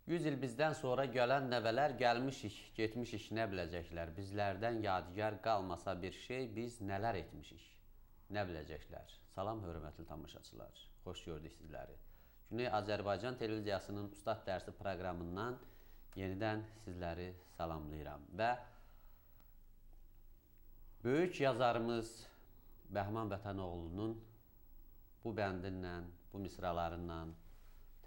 100 il bizdən sonra gələn nəvələr gəlmişik, getmişik, nə biləcəklər? Bizlərdən yadigar qalmasa bir şey, biz nələr etmişik? Nə biləcəklər? Salam, hörmətli tamaşaçılar. Xoş gördük sizləri. Güney Azərbaycan televiziyasının Ustad Dərsi proqramından yenidən sizləri salamlayıram. Və böyük yazarımız Bəhman Vətənoğlunun bu bəndinlə, bu misralarından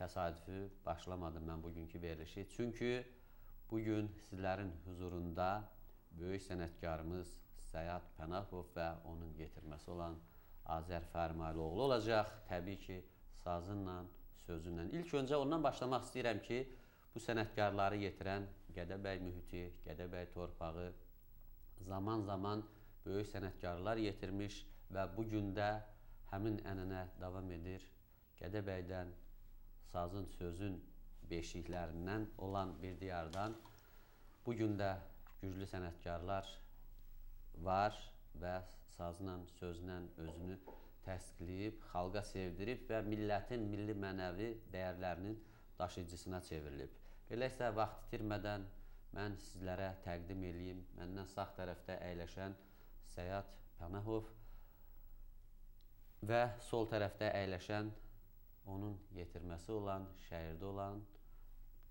təsadüfi başlamadım mən bugünkü verilişi. Çünki bugün sizlərin huzurunda böyük sənətkarımız Səyyad Pənahov və onun yetirməsi olan Azər Fərmaylıoğlu olacaq. Təbii ki, sazınla, sözünlə. İlk öncə ondan başlamaq istəyirəm ki, bu sənətkarları yetirən Gədəbəy mühiti, Gədəbəy torpağı zaman-zaman böyük sənətkarlar yetirmiş və bugün də həmin ənənə davam edir. Gədəbəydən, sazın, sözün beşiklərindən olan bir diyardan bugün də güclü sənətkarlar var və sazla, sözlə özünü təsdiqləyib, xalqa sevdirib və millətin milli mənəvi dəyərlərinin daşıyıcısına çevrilib. Elə isə vaxt itirmədən mən sizlərə təqdim edeyim. Məndən sağ tərəfdə əyləşən Səyyad Pənahov və sol tərəfdə əyləşən onun yetirməsi olan, şəhərdə olan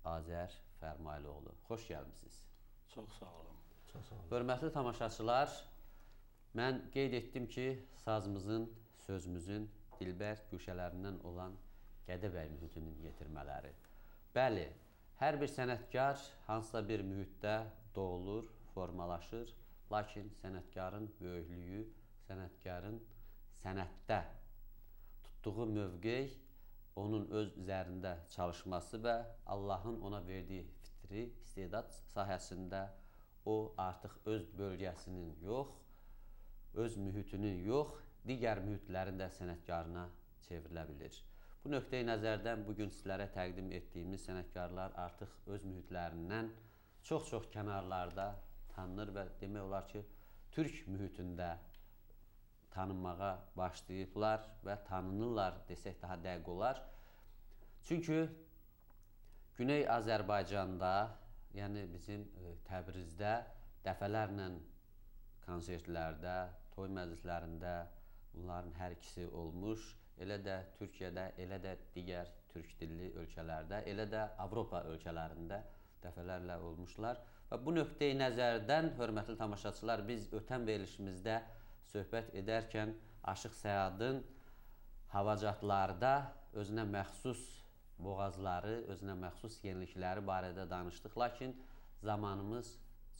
Azər Fərmaylıoğlu. Xoş gəlmişsiniz. Çox sağ olun. Çox sağ olun. Hörmətli tamaşaçılar, mən qeyd etdim ki, sazımızın, sözümüzün dilbər güşələrindən olan Gədəbəy mühitinin yetirmələri. Bəli, hər bir sənətkar hansısa bir mühitdə doğulur, formalaşır, lakin sənətkarın böyüklüyü, sənətkarın sənətdə tutduğu mövqey, onun öz üzərində çalışması və Allahın ona verdiyi fitri istedad sahəsində o artıq öz bölgəsinin yox, öz mühitinin yox, digər mühitlərin də sənətkarına çevrilə bilir. Bu nöqteyi nəzərdən bugün sizlərə təqdim etdiyimiz sənətkarlar artıq öz mühitlərindən çox-çox kənarlarda tanınır və demək olar ki, türk mühitində tanınmağa başlayıblar və tanınırlar desək daha dəqiq olar. Çünki Güney Azərbaycanda, yəni bizim Təbrizdə dəfələrlə konsertlərdə, toy məclislərində bunların hər ikisi olmuş. Elə də Türkiyədə, elə də digər türk dilli ölkələrdə, elə də Avropa ölkələrində dəfələrlə olmuşlar. Və bu nöqteyi nəzərdən, hörmətli tamaşaçılar, biz ötən verilişimizdə söhbət edərkən Aşıq Səyyadın havacatlarda özünə məxsus boğazları, özünə məxsus yenilikləri barədə danışdıq. Lakin zamanımız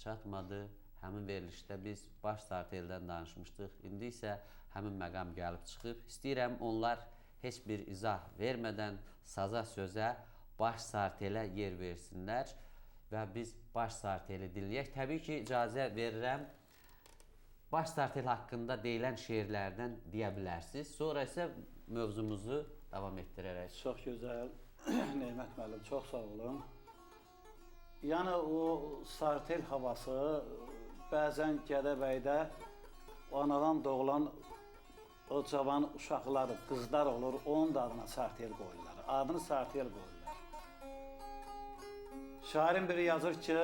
çatmadı. Həmin verilişdə biz baş sarteldən danışmışdıq. İndi isə həmin məqam gəlib çıxıb. İstəyirəm onlar heç bir izah vermədən saza, sözə, baş sartelə yer versinlər və biz baş sarteli dinləyək. Təbii ki, icazə verirəm. Baş sartel haqqında deyilən şeirlərdən deyə bilərsiniz. Sonra isə mövzumuzu davam etdirərək. Çox gözəl, Neymət müəllim, çox sağ olun. Yəni o sartel havası bəzən Gədəbəydə anadan doğulan o cavan uşaqlar, qızlar olur, onun da adına sartel qoyurlar. Adını sartel qoyurlar. Şairin biri yazır ki,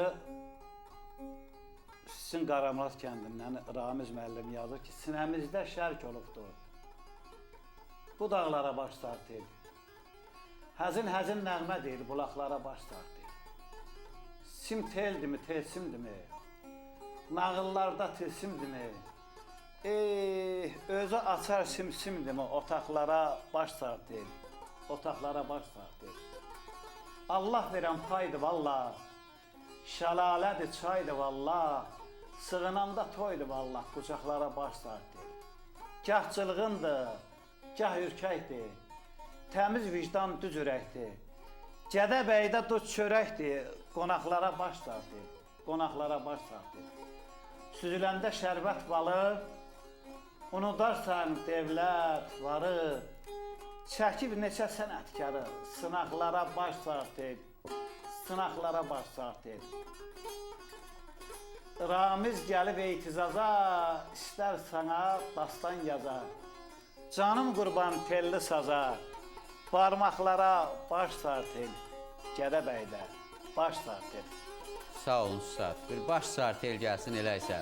Sizin Qaramaz kəndindən Ramiz müəllim yazır ki, sinəmizdə şərk olubdur. Bu dağlara baş sartel. Həzin-həzin nəğmə deyir, bulaqlara baş sartel. Sim teldimi, telsimdimi? Nağıllarda tilsimdimi? Özü açar simsimdimi? Otaqlara baş sartel. Otaqlara baş sartel. Allah verən paydı valla. Şəlalədir, çaydı valla. Sığınanda toydu valla, qucaqlara baş sartel. Gah çılğındır, gah ürkəkdir. Təmiz vicdan düz ürəkdir. Gədəbəydə duz çörəkdir, qonaqlara baş sartel. Qonaqlara baş sartel. Süzüləndə şərbət balı, unudarsan devlət varı. Çəkib neçə sənətkarı, sınaqlara baş sartel. Sınaqlara baş sartel. Ramiz gəlib eytizaza, istər sana dastan yaza. Canım qurban telli saza, parmaqlara baş sartel. Gədəbəydə baş sartel. Sağ olun Üstad. Bir baş sartel gəlsin elə isə.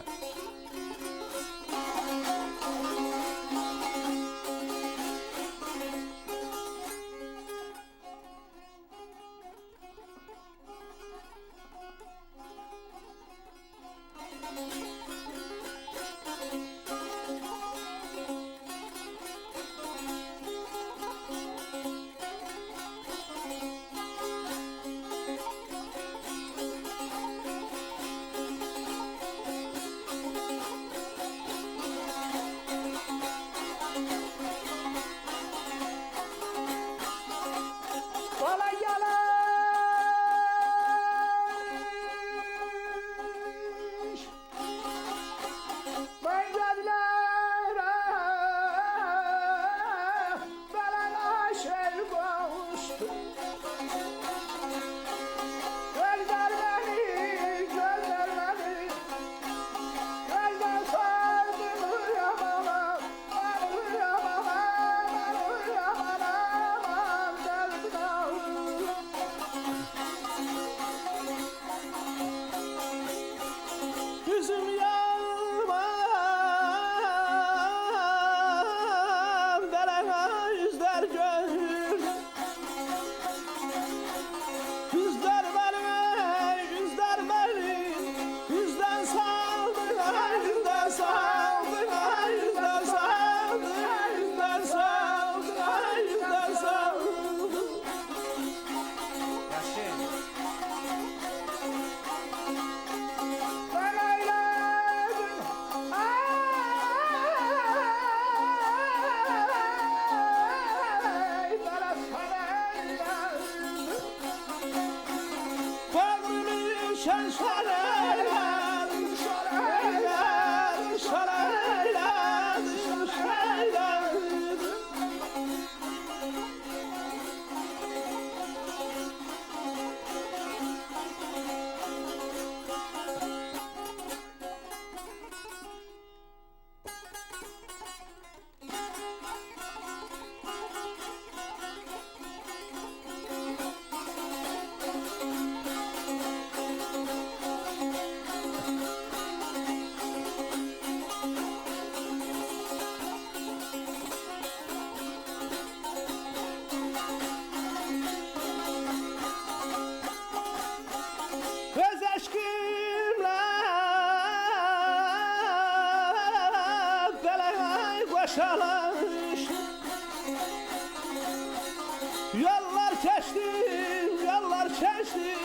Yollar keçtim, yollar keçtim.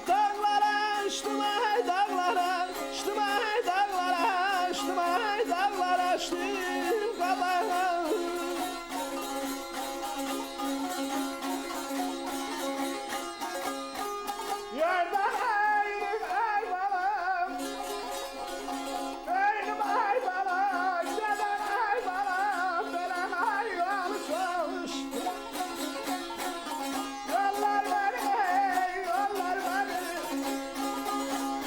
Dağlara açtım ay dağlara, açtım ay dağlara, açtım ay dağlara, açtım kabağa. Yerden aydım ay balam, aydım ay balam, yerden ay balam, belen ayvanı çalıştım. Yollar beni, yollar beni,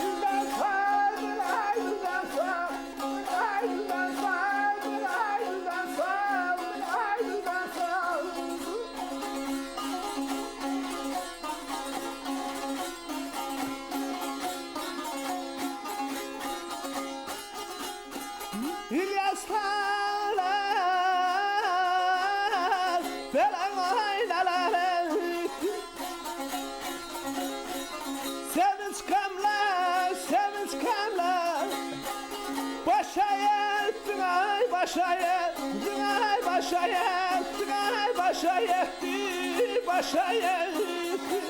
yüzden sardın, ay yüzden sardın, ay yüzden sardın, ay yüzden sardın, ay yüzden sardın. İlyaslar falan aynaları sevinç kamlar, sevinç kamlar başa yettin ay başa yettin ay başa yettin ay başa yettin başa yettin.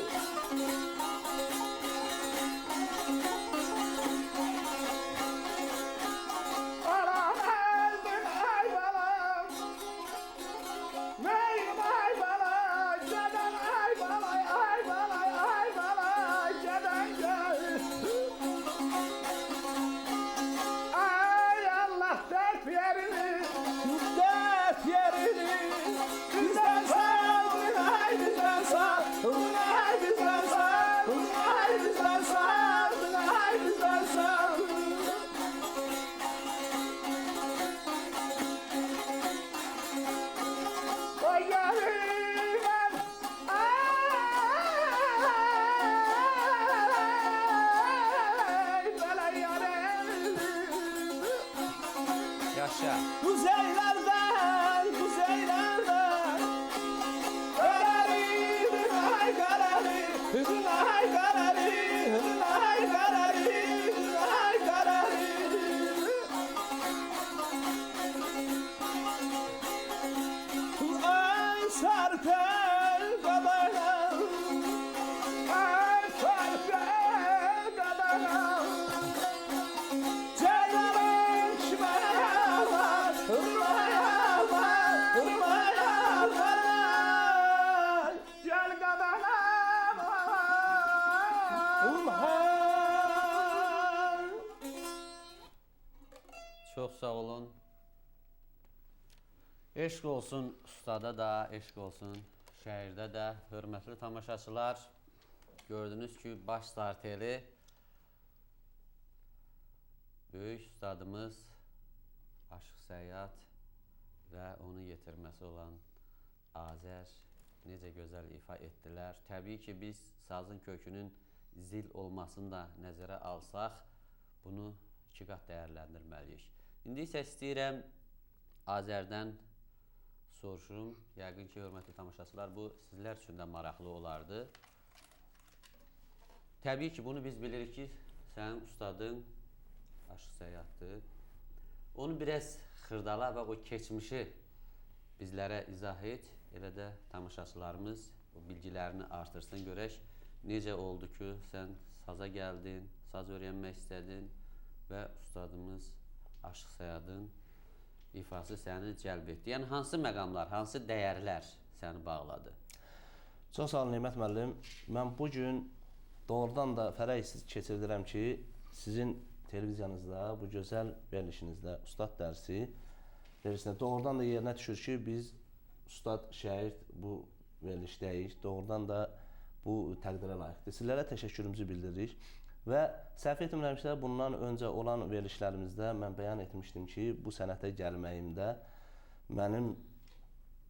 Alam öldün ay balam, neyim ay balay, geden ay balay, ay balay, ay balay, geden gel. Ay Allah dert yerini, bizden saldın, ay bizden saldın, ay bizden saldın, ay bizden saldın, ay bizden saldın. Oy yarim, ay Hüzünay karari, hüzünay karari, hüzünay karari. Ay sarpel babana, ay sarpel babana. Ceylanın şımarama, hırmayama, hırmayama. Gel kadana, Çox sağ olun. Eşq olsun ustada da, eşq olsun şəhərdə də. Hörmətli tamaşaçılar, gördünüz ki, baş starteri böyük ustadımız Aşıq Səyyad və onun yetirməsi olan Azər necə gözəl ifa etdilər. Təbii ki, biz sazın kökünün zil olmasını da nəzərə alsaq, bunu iki qat dəyərləndirməliyik. İndi isə istəyirəm Azərdən soruşum. Yəqin ki, hörmətli tamaşaçılar, bu sizlər üçün də maraqlı olardı. Təbii ki, bunu biz bilirik ki, sənin ustadın Aşıq Səyyaddır. Onu biraz xırdala və o keçmişi bizlərə izah et. Elə də tamaşaçılarımız o bilgilərini artırsın. Görək, necə oldu ki, sən saza gəldin, saz öyrənmək istədin və ustadımız Aşıq Səyyadın ifası səni cəlb etdi. Yəni, hansı məqamlar, hansı dəyərlər səni bağladı? Çox sağ olun, Neymət müəllim. Mən bugün doğrudan da fərəh keçirdirəm ki, sizin televiziyanızda, bu gözəl verilişinizdə ustad dərsi verilişində doğrudan da yerinə düşür ki, biz ustad şəhid bu verilişdəyik. Doğrudan da bu təqdirə layiqdir. Sizlərə təşəkkürümüzü bildiririk. Və səhv etmirəmsə, bundan öncə olan verilişlərimizdə mən bəyan etmişdim ki, bu sənətə gəlməyimdə, mənim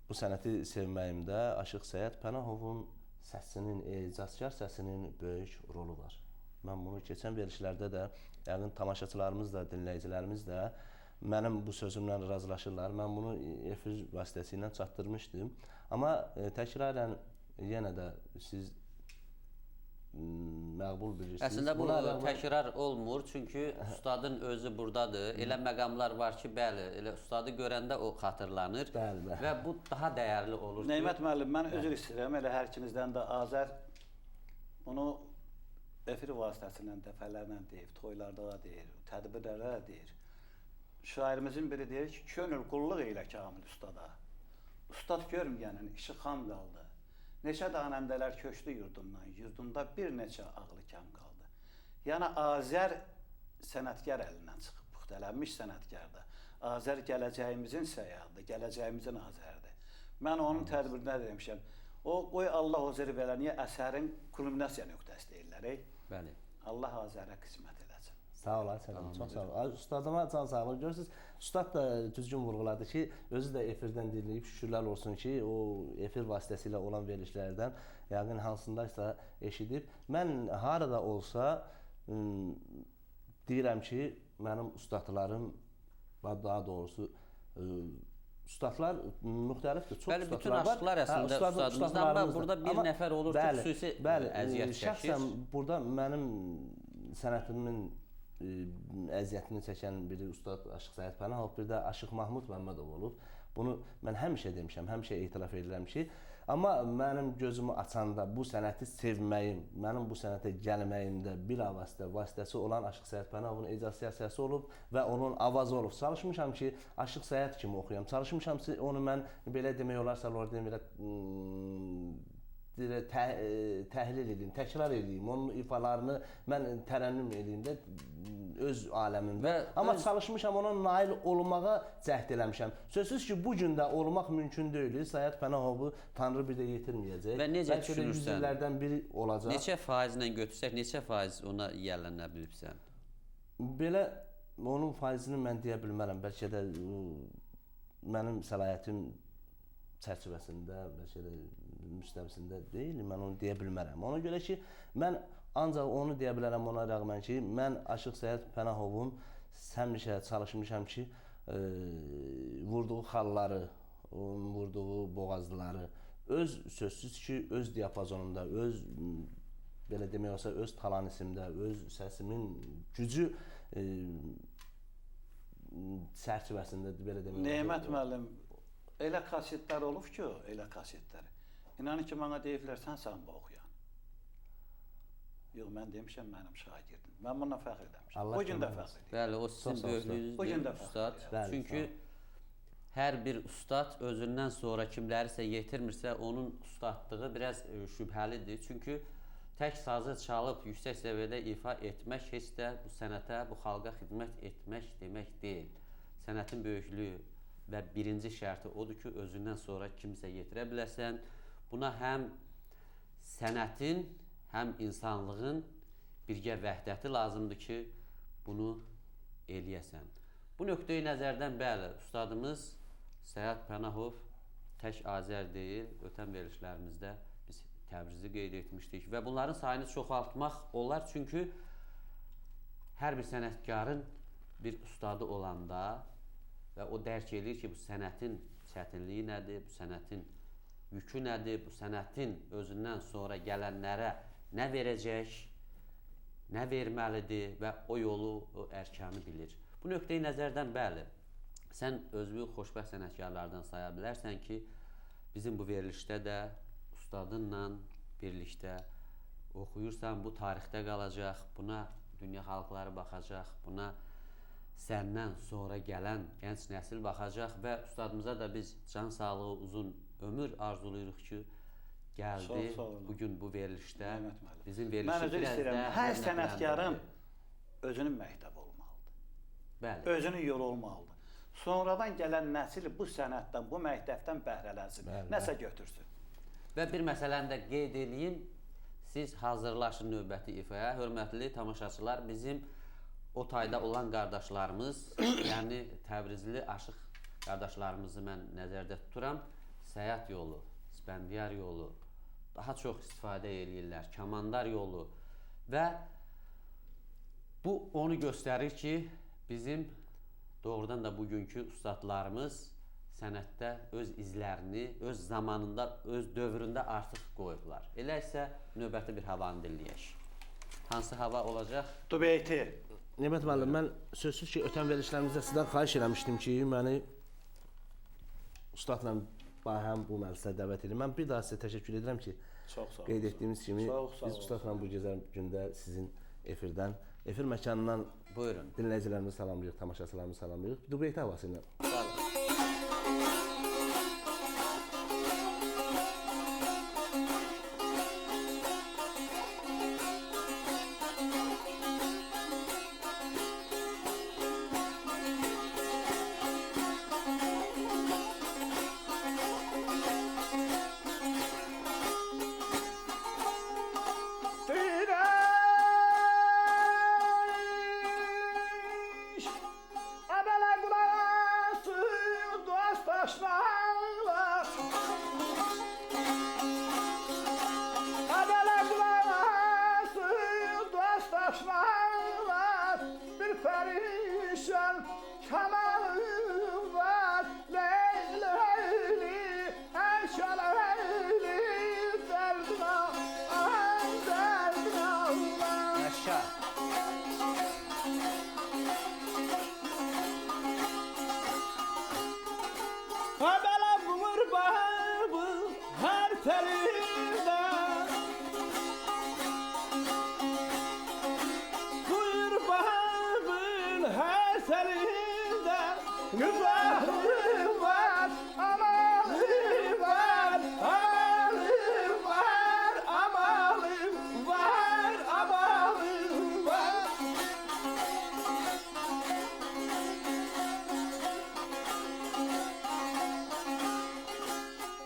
bu sənəti sevməyimdə Aşıq Səyyad Pənahovun səsinin, ecazkar səsinin böyük rolu var. Mən bunu keçən verilişlərdə də, yəqin tamaşaçılarımız da, dinləyicilərimiz də mənim bu sözümlə razılaşırlar. Mən bunu efir vasitəsilə çatdırmışdım. Amma təkrarən yenə də siz məqbul bilirsiniz. Əslində bu təkrar olmur, çünki ustadın özü buradadır. Elə məqamlar var ki, bəli, elə ustadı görəndə o xatırlanır və bu daha dəyərli olur. Neymət müəllim, mən üzr istəyirəm, elə hər ikinizdən də Azər bunu efir vasitəsindən dəfələrlə deyir, toylarda da deyir, tədbirlərdə də deyir. Şairimizin biri deyir ki, könül qulluq elə kamil ustada. Ustad görməyənin işi xam qaldı. Neçə danəndələr köçdü yurdundan, yurdunda bir neçə ağlı kəm qaldı. Yəni, Azər sənətkar əlindən çıxıb, puxtələnmiş sənətkardır. Azər gələcəyimizin Səyyadıdır, gələcəyimizin Azərdir. Mən onun tədbirinə demişəm, o, qoy Allah o zirv eləniyə əsərin kulminasiya nöqtəsi deyirlər. Bəli. Allah Azərə qismət eləsin. Sağ olun, çox sağ olun. Ustadıma can sağ olun. Görürsünüz, ustad da düzgün vurğuladı ki, özü də efirdən dinləyib, şükürlər olsun ki, o efir vasitəsilə olan verilişlərdən yəqin hansındaysa eşidib. Mən harada olsa deyirəm ki, mənim ustadlarım, daha doğrusu ustadlar müxtəlifdir, çox bəli, ustadlar var. Bütün aşıqlar əslində ustadımızdan, amma burada bir nəfər olur ki, xüsusi əziyyət çəkir. Şəxsən burada mənim sənətimin əziyyətini çəkən biri ustad Aşıq Səyyad Pənahov, bir də Aşıq Mahmud Məmmədov olub. Bunu mən həmişə demişəm, həmişə etiraf edirəm ki, amma mənim gözümü açanda bu sənəti sevməyim, mənim bu sənətə gəlməyimdə bilavasitə vasitəsi olan Aşıq Səyyad Pənahovun ecazkar olub və onun avazı olub. Çalışmışam ki, Aşıq Səyyad kimi oxuyam. Çalışmışam ki, onu mən belə demək olarsa, təhlil edeyim, təkrar edeyim, onun ifalarını mən tərənnüm edeyim də öz aləmimdə. Amma çalışmışam, ona nail olmağa cəhd eləmişəm. Sözsüz ki, bu gün də olmaq mümkün deyil. Səyyad Pənahovu Tanrı bir də yetirməyəcək. Və necə düşünürsən? Yüzlərdən biri olacaq. Neçə faizlə götürsək, neçə faiz ona yiyələnə bilibsən? Belə onun faizini mən deyə bilmərəm. Bəlkə də mənim səlahiyyətim çərçivəsində, bəlkə də müstəvisində deyil, mən onu deyə bilmərəm. Ona görə ki, mən ancaq onu deyə bilərəm ona rəğmən ki, mən Aşıq Səyyad Pənahovun həmişə çalışmışam ki, vurduğu xalları, vurduğu boğazları öz sözsüz ki, öz diapazonunda, öz belə demək olsa öz talanisimdə, öz səsimin gücü çərçivəsində belə demək olar. Nemət müəllim, elə kasetlər olub ki, elə kasetlər. İnanın ki, mənə deyiblər, sən bu oxuyan. Yox, mən demişəm, mənim şagirdim. Mən bununla fəxr edəmişəm. Bu gün də fəxr edirəm. Bəli, o sizin böyüklüyünüzdür, ustad. Çünki hər bir ustad özündən sonra kimlərisə yetirmirsə, onun ustadlığı biraz şübhəlidir. Çünki tək sazı çalıb yüksək səviyyədə ifa etmək heç də bu sənətə, bu xalqa xidmət etmək demək deyil. Sənətin böyüklüyü və birinci şərti odur ki, özündən sonra kimsə yetirə biləsən. Buna həm sənətin, həm insanlığın birgə vəhdəti lazımdır ki, bunu eləyəsən. Bu nöqteyi nəzərdən bəli, ustadımız Səyad Pənahov tək Azər deyil, ötən verilişlərimizdə biz Təbrizi qeyd etmişdik və bunların sayını çoxaltmaq olar, çünki hər bir sənətkarın bir ustadı olanda və o dərk edir ki, bu sənətin çətinliyi nədir, bu sənətin yükü nədir, bu sənətin özündən sonra gələnlərə nə verəcək, nə verməlidir və o yolu, o ərkanı bilir. Bu nöqteyi nəzərdən bəli, sən özünü xoşbəxt sənətkarlardan saya bilərsən ki, bizim bu verilişdə də ustadınla birlikdə oxuyursan, bu tarixdə qalacaq, buna dünya xalqları baxacaq, buna səndən sonra gələn gənc nəsil baxacaq və ustadımıza da biz can sağlığı, uzun ömür arzuluyuruq ki, gəldi bugün bu verilişdə bizim verilişi biraz da hər sənətkarın özünün məktəbi olmalıdır. Bəli. Özünün yolu olmalıdır. Sonradan gələn nəsil bu sənətdən, bu məktəbdən bəhrələnsin, nəsə götürsün. Və bir məsələni də qeyd edeyim, siz hazırlaşın növbəti ifaya. Hörmətli tamaşaçılar, bizim o tayda olan qardaşlarımız, yəni Təbrizli aşıq qardaşlarımızı mən nəzərdə tuturam. Səyat yolu, Spendiyar yolu daha çox istifadə edirlər, Kamandar yolu və bu onu göstərir ki, bizim doğrudan da bugünkü ustadlarımız sənətdə öz izlərini, öz zamanında, öz dövründə artıq qoyublar. Elə isə növbəti bir havanı dinləyək. Hansı hava olacaq? Dubeyti. Nemət müəllim, mən sözsüz ki, ötən verilişlərimizdə sizdən xahiş eləmişdim ki, məni ustadla həm bu məclisə dəvət edin. Mən bir daha sizə təşəkkür edirəm ki, qeyd etdiyimiz kimi biz ustadla bu gözəl gündə sizin efirdən, efir məkanından dinləyicilərimizi salamlayırıq, tamaşaçılarımızı salamlayırıq. Dubeyti havası ilə.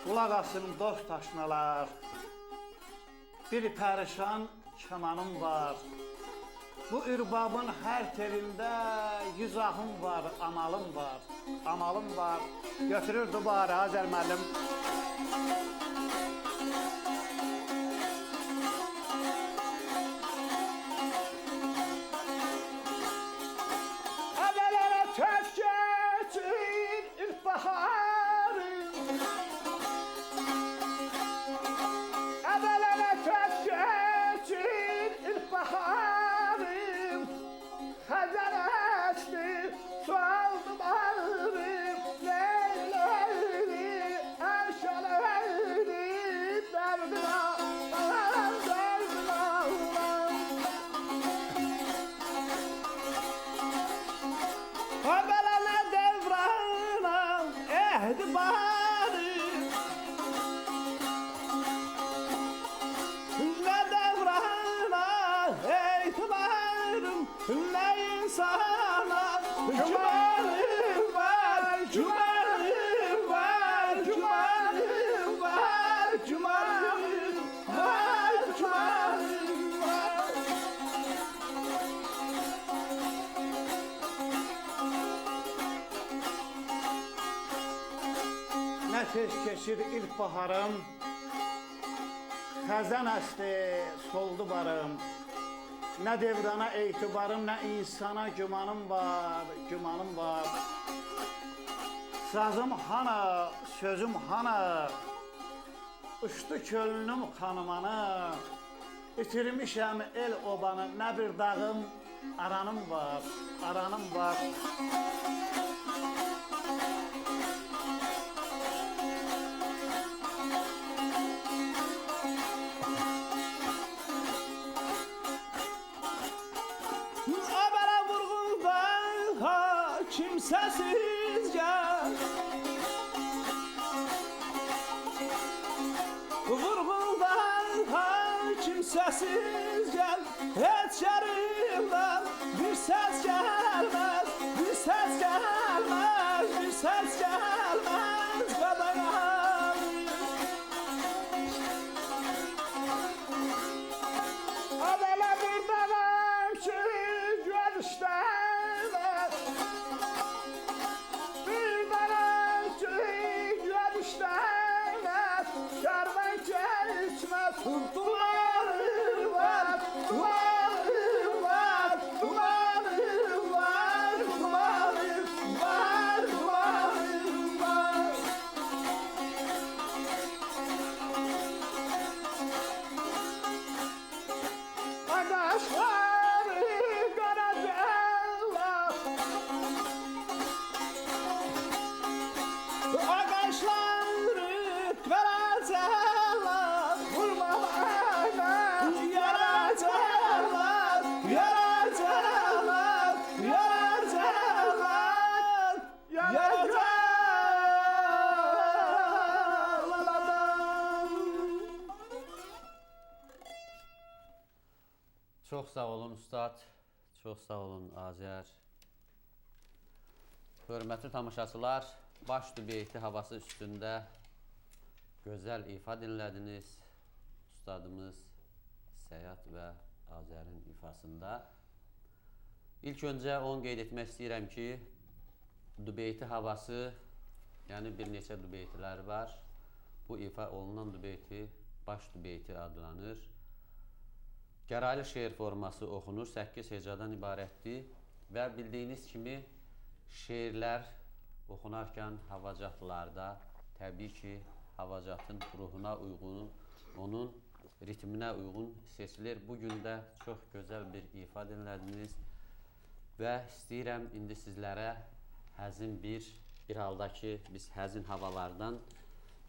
Qulaq asın dost aşnalar, bir pərişan kəmanım var. Bu ürbabın hər telində yüzahım var, amalım var. Götürür dubara Azər müəllim. Əvvələrə tək keçir ilkbaharım, əvvələrə tək keçir sana. Güvenim var, güvenim var, güvenim var, güvenim var, güvenim var. Nə tez keçir ilkbaharım, xəzən əsdi, soldu barım. Nə devrana etibarım, nə insana gümanım var, gümanım var. Sazım hana, sözüm hana, uçdu könlüm xanımanı. İtirmişəm el obanı, nə bir dağım, aranım var, aranım var. Abara vurğundan ha kimsəsiz gəl. Vurğundan ha kimsəsiz gəl. Heç yerimdən bir səs gəlməz, bir səs gəlməz, bir səs gəlməz qadayam. Adala bir dağım ki görüşlər. Bir dağım ki görüşlər. Şərben keçməz, duvarı var, duvarı var, duvarı var, duvarı var, duvarı var. Ağaçları qaracaqlar. Ağaçları qaracaqlar. Vurma bana, yaracaqlar, yaracaqlar, yaracaqlar, yaracaqlar. Çox sağ olun ustad, çox sağ olun Azər. Hörmətli tamaşaçılar, baş dübeyti havası üstündə gözəl ifa dinlədiniz. Ustadımız Səyad və Azərin ifasında. İlk öncə onu qeyd etmək istəyirəm ki, dübeyti havası, yəni bir neçə dübeytlər var. Bu ifa olunan dübeyti baş dübeyti adlanır. Gəraylı şeir forması oxunur, 8 hecadan ibarətdir və bildiyiniz kimi şeirlər oxunarkən havacatlarda təbii ki, havacatın ruhuna uyğun, onun ritminə uyğun seçilir. Bugün də çox gözəl bir ifa dinlədiniz və istəyirəm indi sizlərə həzin bir halda ki, biz həzin havalardan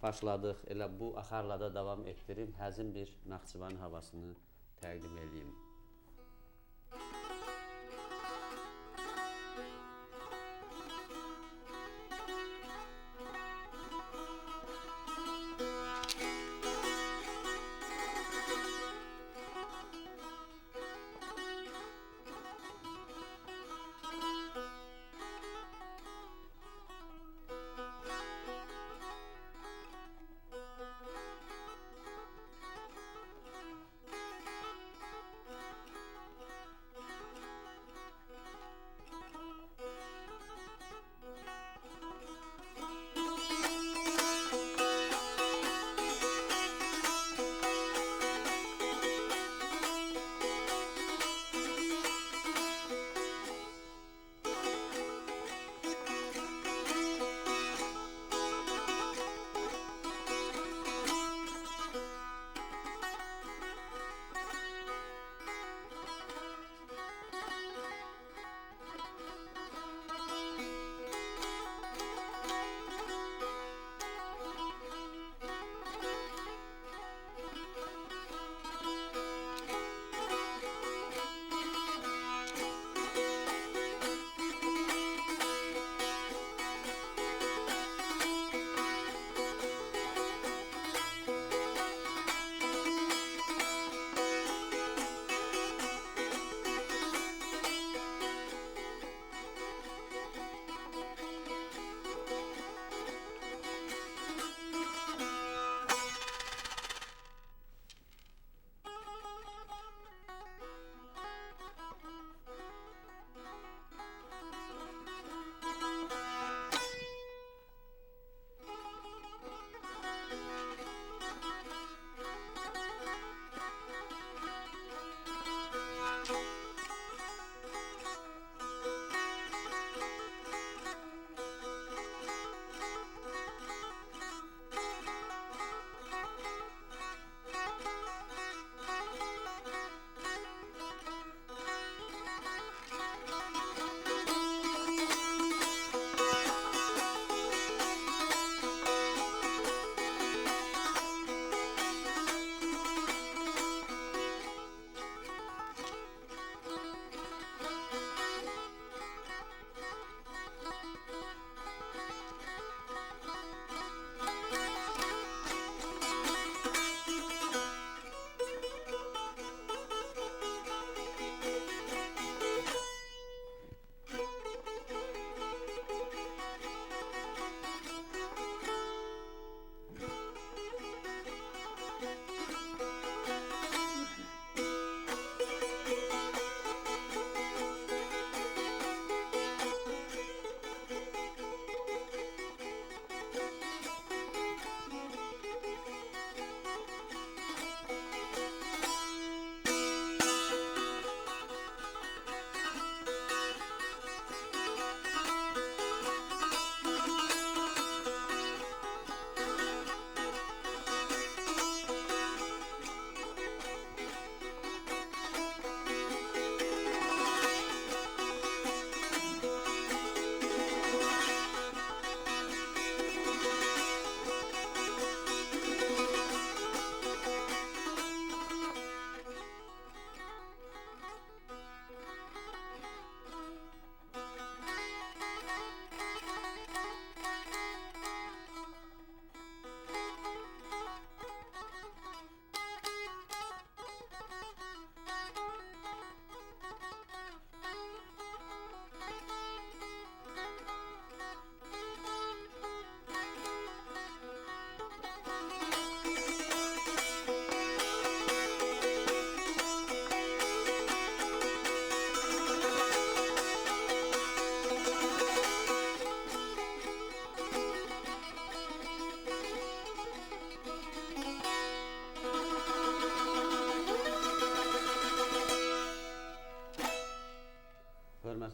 başladıq, elə bu axarla da davam etdirim, həzin bir Naxçıvan havasını təqdim edeyim.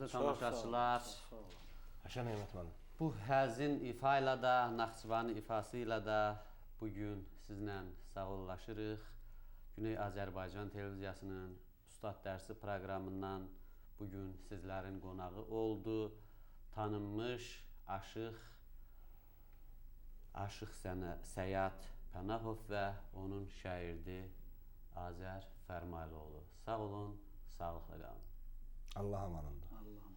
hörmətli Çox sağ olun, tamaşaçılar. çox sağ olun. Həşən Nemət müəllim. Bu həzin ifa ilə də, Naxçıvanın ifası ilə də bugün sizlə sağollaşırıq. Güney Azərbaycan televiziyasının Ustad dərsi proqramından bugün sizlərin qonağı oldu. Tanınmış Aşıq Səyad Pənahov və onun şairdi Azər Fərmaylıoğlu. Sağ olun, sağlıqla qalın. Allah amanında. Allah'ım.